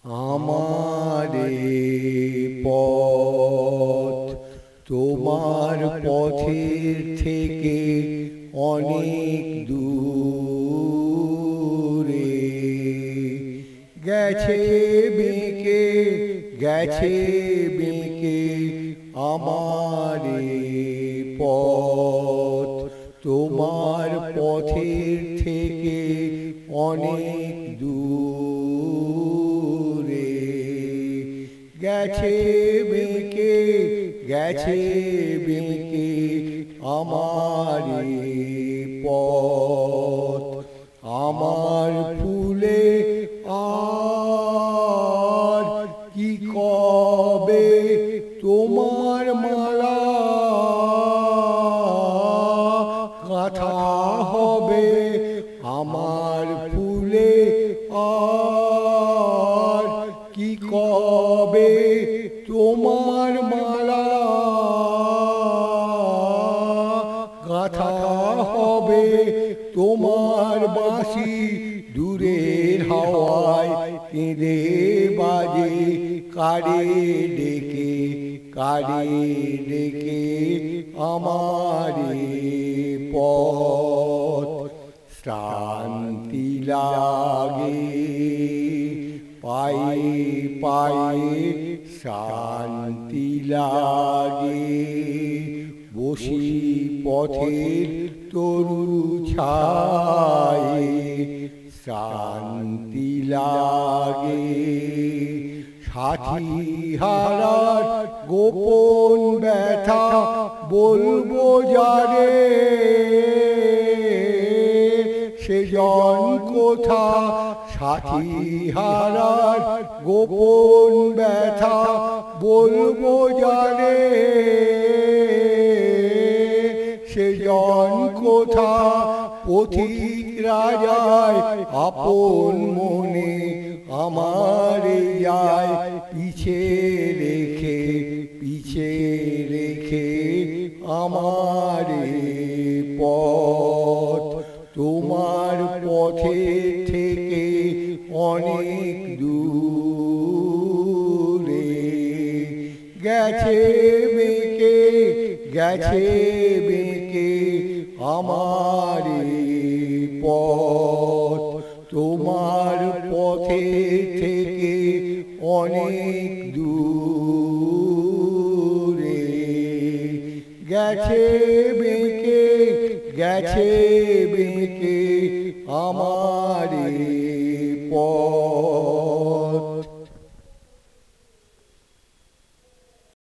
আমারে পথ তোমার পথের থেকে অনেক দূরে গেছে বেঁকে গেছে বেঁকে আমারে পথ তোমার পথের থেকে অনেক দূরে গেছে বেঁকে গেছে বেঁকে আমারে পথ আমার ফুলে আর কি কবে তোমার মালা কথা হবে আমার ফুলে আর কি কবে তোমার মালা কথা হবে তোমার বাঁশি দূরের হাওয়ায় কেঁদে বাজে কারে ডেকে আমারে পথ শ্রান্তি লাগে পায়ে পায়ে শান্তি লাগে বসি পথের তরু ছায়ে শান্তি লাগে সাথী হারার গোপন ব্যথা বলবো যারে সেজন কোথা সাথী হারার গোপন ব্যথা বলবো যারে সেজন কোথা পথিক রাজায় আপন মনে আমারে যায় পিছে রেখে আমারে পথ তোমার পথে থেকে অনেক দূরে গেছে বেঁকে আমারে পথ তোমার পথে থেকে অনেক দূরে গেছে বেঁকে আমারে পথ।